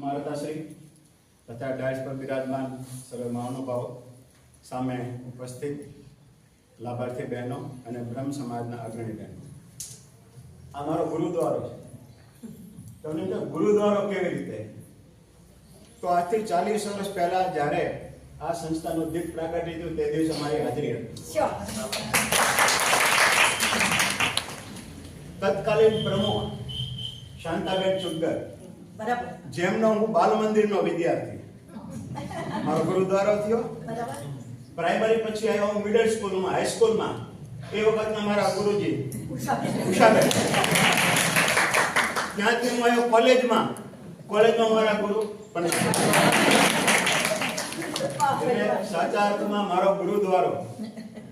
માતાશ્રી તથા ડાયસ પર બિરાજમાન સર્વ મહાનુભાવો, સામે ઉપસ્થિત લાભાર્થી બહેનો અને બ્રહ્મ સમાજના અગ્રણી બહેનો, આ મારો ગુરુદ્વારો છે. તમને તો ગુરુદ્વારો કેવી રીતે? તો આજથી 40 વર્ષ પહેલા જ્યારે આ સંસ્થાનું દીપ પ્રાગટ્ય થયું તે દિવસે મારી હાજરી હતી. તત્કાલીન પ્રમુખ શાંતાબેન ચુગર, બરાબર, જેમનો હું બાલ મંદિરનો વિદ્યાર્થી, મારો ગુરુદ્વારો થયો. પ્રાઇમરી પછી આવ્યો હું મિડલ સ્કૂલમાં, હાઈસ્કૂલમાં. એ વખતના મારા ગુરુજી ઉષાબેન. ત્યાંથી હું આવ્યો કોલેજમાં મારા ગુરુ પણ સાચા અર્થમાં મારો ગુરુદ્વારો.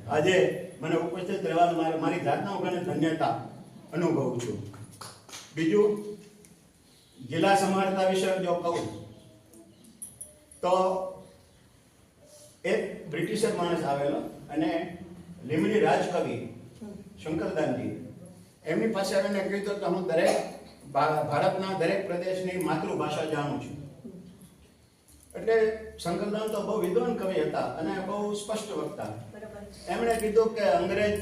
આજે મને ઉપસ્થિત રહેવાનું મારી જાતના હું ધન્યતા અનુભવું છું. બીજું, જિલ્લા સમાનતા વિશે જો કહું તો એક બ્રિટિશર માણસ આવેલો અને લીમડી રાજકવિ શંકરદાનજી, એમની પાસે આવીને કીધું કે હું ભારતના દરેક પ્રદેશની માતૃભાષા જાણું છું. એટલે શંકરદાન તો બહુ વિદ્વાન કવિ હતા અને બહુ સ્પષ્ટ વક્તા. એમણે કીધું કે અંગ્રેજ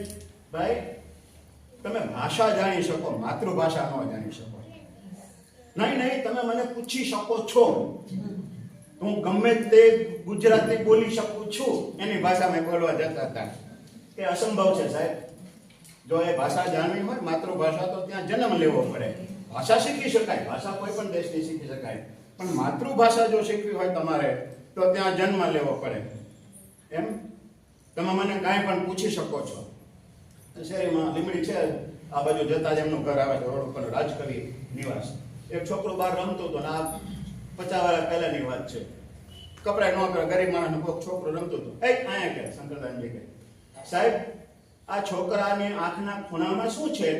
ભાઈ, તમે ભાષા જાણી શકો, માતૃભાષા ન જાણી શકો. નહીં, તમે મને પૂછી શકો છો, હું ગમે તે ગુજરાતી બોલી શકું છું. એની ભાષામાં બોલવા જતા હતા કે અસંભવ છે સાહેબ. જો એ ભાષા જાણવી હોય, માતૃભાષા, તો ત્યાં જન્મ લેવો પડે. ભાષા શીખી શકાય, ભાષા કોઈ પણ દેશની શીખી શકાય, પણ માતૃભાષા જો શીખવી હોય તમારે તો ત્યાં જન્મ લેવો પડે. એમ તમે મને કાંઈ પણ પૂછી શકો છો. શહેરીમાં લીમડી છે, આ બાજુ જતા જ એમનું ઘર આવે છે, રોડ ઉપર રાજકવિ નિવાસ. એક છોકરો બહાર રમતો હતો ને, આ 50 વર્ષ પહેલાની વાત છે. કપડાં ન કરે, ગરીબ માણસનો કોઈક છોકરો રમતો હતો. અહીંયા કે શંકરદાનજી કે, સાહેબ આ છોકરાની આંખના ખૂણામાં શું છે?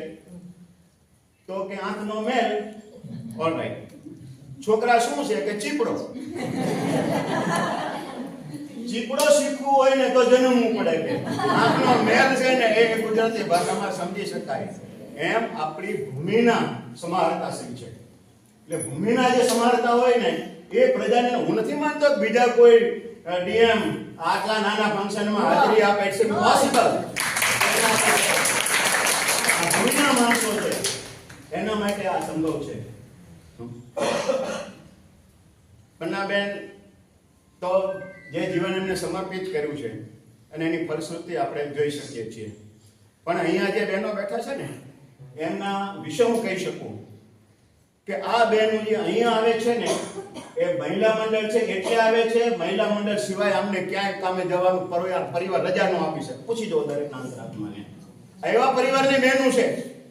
તો કે આંખનો મેલ. ઓલરાઈટ. છોકરા શું છે? કે ચીપડો. ચીપડો શીખવું હોય ને તો જન્મવું પડે. કે આંખનો મેલ છે ને એ ગુજરાતી ભાષામાં સમજી શકાય. એમ આપણી ભૂમિના સમાહર્તા છે. એટલે ભૂમિના જે સમાહર્તા હોય ને એ પ્રજાને, હું નથી માનતો કે બીજા કોઈ ડીએમ આટલા નાના ફંક્શનમાં હાજરી આપે છે પોસિબલ. ભૂમિના માણસો છે એના માટે આ સંભવ છે. પન્નાબેન તો જે જીવન એમને સમર્પિત કર્યું છે અને એની ફલશ્રુતિ આપણે જોઈ શકીએ છીએ. પણ અહીંયા જે બહેનો બેઠા છે ને એમના વિશે હું કહી શકું કે આ બહેનો જે અહીંયા આવે છે ને એ મહિલા મંડળ છે એટલે આવે છે. મહિલા મંડળ સિવાય અમને ક્યાંય કામે જવાનું પરિવાર રજા ન આપી શકે. પૂછી જુઓ દરેક મને. એવા પરિવારની બહેનો છે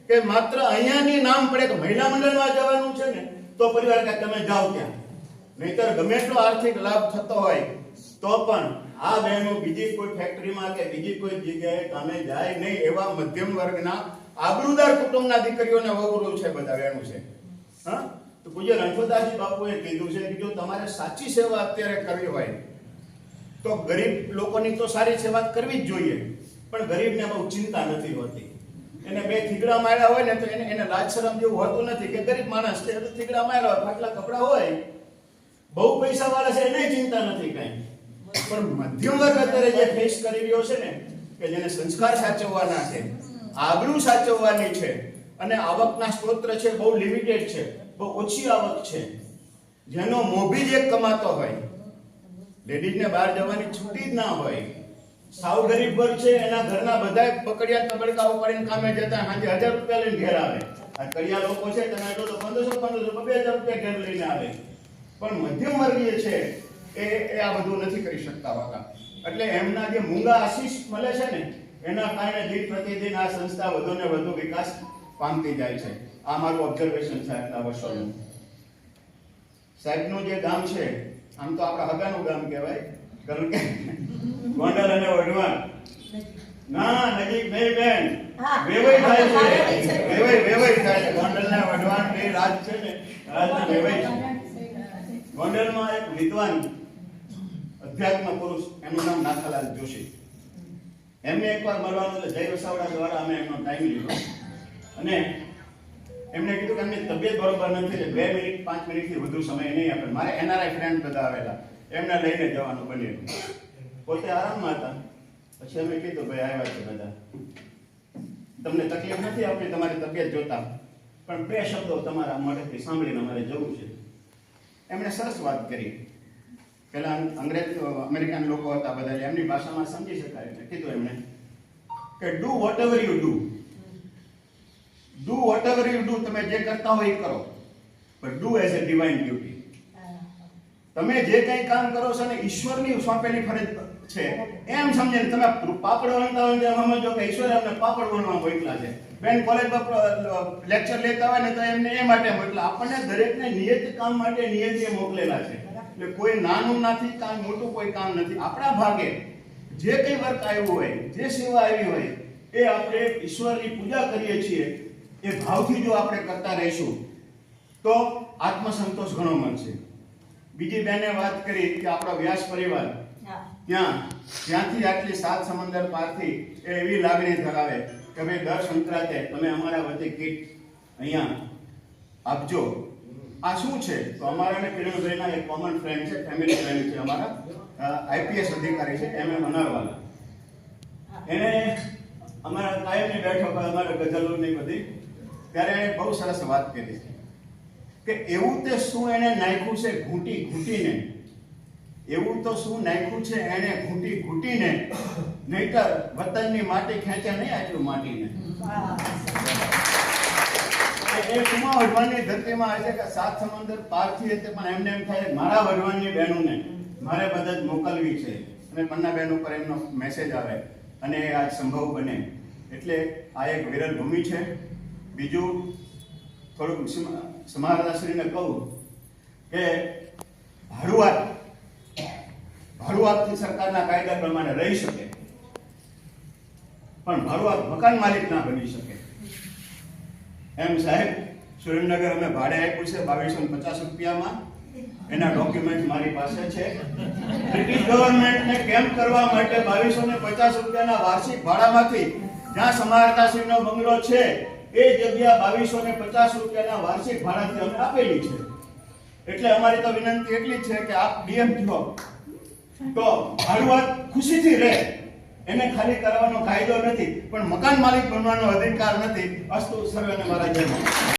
કે માત્ર અહીંયાની નામ પડે કે મહિલા મંડળમાં જવાનું છે ને તો પરિવાર કે તમે જાઓ ત્યાં. નહીતર ગમે એટલો આર્થિક લાભ થતો હોય તો પણ આ બહેનો બીજી કોઈ ફેક્ટરીમાં કે બીજી કોઈ જગ્યાએ કામે જાય નહીં. એવા મધ્યમ વર્ગના આબરૂદાર કુટુંબના દીકરીઓને વગરું છે, બધા બહેનો છે. હા, તો પૂજ્ય રણછોડદાસજી બાપુએ કીધું છે કે જો તમારે સાચી સેવા અત્યારે કરવી હોય તો ગરીબ લોકોની તો સારી સેવા કરવી જ જોઈએ, પણ ગરીબને બહુ ચિંતા નથી હોતી. એને 2 થીગડા માર્યા હોય ને તો એને લાજ શરમ જેવું હોતું નથી કે ગરીબ માણસ છે તો થીગડા માર્યા હોય, ફાટલા કપડા હોય. બહુ પૈસા વાળા છે એને ચિંતા નથી કાંઈ. પણ મધ્યમ વર્ગ અત્યારે જે ફેસ કરી રહ્યો છે ને કે જેને સંસ્કાર સાચવવાના છે, આબરૂ સાચવવાની છે અને આવકના સ્ત્રોત છે બહુ લિમિટેડ છે, બહુ ઓછી આવક છે, જેનો મોભી જ એક કમાતો હોય, લેડીઝને બહાર જવાની છૂટી જ ના હોય, સાવ ગરીબ વર્ગ છે, એના ઘરના બધા પકડિયા તબડકા ઉપાડીને કામે જતા સાંજે 1000 રૂપિયા લઈને ઘેર આવે. આ કડિયા લોકો છે તમે તો 1500 2000 રૂપિયા ઘેર લઈને આવે. પણ મધ્યમ વર્ગીય છે એ આ બધું નથી કરી શકતા હોતા. એટલે એમના જે મૂંગા આશીષ મળે છે ને એના કારણે દિન પ્રતિદિન આ સંસ્થા વધુ ને વધુ વિકાસ પામતી જાય છે. આ મારું ઓબ્ઝર્વેશન છે આટલા વર્ષોનું. સાહેબનું જે ગામ છે આમ તો આપણા હગાનું ગામ કહેવાય, કારણ કે ગોંડલ અને વઢવાણ ના નજીક નહીં બેન, વેવાઈ થાય છે. વેવાઈ થાય છે. ગોંડલ ને વઢવાણ બે રાજ છે ને, રાજના વેવાઈ છે. ગોંડલમાં એક વિદ્વાન અધ્યાત્મ પુરુષ, એનું નામ નાથાલાલ જોશી. એમને એકવાર મળવાનું એટલે જય વસાવડા દ્વારા અમે એમનો ટાઈમ લીધો અને એમને કીધું કે એમની તબિયત બરોબર નથી, 2 મિનિટ 5 મિનિટથી વધુ સમય નહીં આપે. મારે NRI ફ્રેન્ડ બધા આવેલા, એમને લઈને જવાનું બન્યું. પોતે આરામમાં હતા. પછી અમે કીધું ભાઈ આવ્યા છે બધા, તમને તકલીફ નથી આપણી તમારી તબિયત જોતા, પણ 2 શબ્દો તમારા મોઢેથી સાંભળીને અમારે જવું છે. એમણે સરસ વાત કરી. પેલા અમેરિકન લોકો હતા બધા, એમની ભાષામાં સમજી શકાય એટલે કીધું એમણે કે do vote ever you do, do vote ever you do, તમે જે કરતા હોય એ કરો, પણ do as a divine duty. તમે જે કંઈ કામ કરો છો ને ઈશ્વરની સોંપેલી ફરજ છે એમ સમજીને તમે પાપડ વણતા હોય એમ સમજો કે ઈશ્વરે અમને પાપડ વણવા મોકલા છે. બેન કોલેજમાં લેક્ચર લેતા હોય ને તો એમને એ માટે મોકલા. આપણને દરેકને નિયત કામ માટે નિયતિએ મોકલેલા છે. એટલે કોઈ નાનું નથી કામ, મોટું કોઈ કામ નથી. આપણા ભાગે જે કંઈ વર્ક આવ્યું હોય, જે સેવા આવી હોય, એ આપણે ઈશ્વરની પૂજા કરીએ છીએ એ ભાવથી જો આપણે કરતા રહીશું તો આત્મસંતોષ ઘણો મળશે. બીજી બેને વાત કરી કે આપણો વ્યાસ પરિવાર ત્યાંથી આટલી 7 સમંદર પારથી એ એવી લાગણી ધરાવે કે ભાઈ દર સંક્રાંતે તમે અમારા વચ્ચે કીટ અહીંયા આપજો. આ શું છે તો અમારા ને કિરણભાઈના એક કોમન ફ્રેન્ડ છે, ફેમિલી ફ્રેન્ડ છે, અમારા IPS અધિકારી છે, MM અનારવાલા. એને અમારા કાયમની બેઠક અમારા ગઝલોની બધી, ત્યારે એને બહુ સરસ વાત કરી કે એવું તે શું એને નાખ્યું છે ઘૂંટી ઘૂંટીને, એવું તો શું નાખ્યું છે એને ઘૂંટી ઘૂંટીને, નહીતર વતનની માટી ખેંચે નહીં આટલું માટીને. એ કુમા વઢવાણની ધરતીમાં આજે કે 7 સમંદર પારથી હતી, પણ એમને એમ થાય મારા વઢવાણની બહેનોને મારે બધા જ મોકલવી છે. અને પન્નાબેન ઉપર એમનો મેસેજ આવે અને આજ સંભવ બને. એટલે આ એક વિરલ ભૂમિ છે. બીજું થોડુંક સમાહર્તાશ્રીને કહું કે ભાડુઆતથી સરકારના કાયદા પ્રમાણે રહી શકે, પણ ભાડુઆત મકાન માલિક ના બની શકે. એમ સાહેબ સુરેન્દ્રનગર અમે ભાડે આપ્યું છે 2250 રૂપિયામાં. એના ડોક્યુમેન્ટ મારી પાસે છે. બ્રિટિશ ગવર્નમેન્ટને કેમ્પ કરવા માટે 2250 રૂપિયાના વાર્ષિક ભાડામાંથી જ્યાં સમાહર્તાશ્રીનો બંગલો છે એ જગ્યા 2250 રૂપિયાના વાર્ષિક ભાડાથી અમે આપેલી છે. એટલે અમારી તો વિનંતી એટલી છે કે આપ DM થયો તો ભાડુઆત ખુશીથી રહે. એને ખાલી કરવાનો કાયદો નથી, પણ મકાન માલિક બનવાનો અધિકાર નથી. અસ્તુ સર્વેને મારા જય.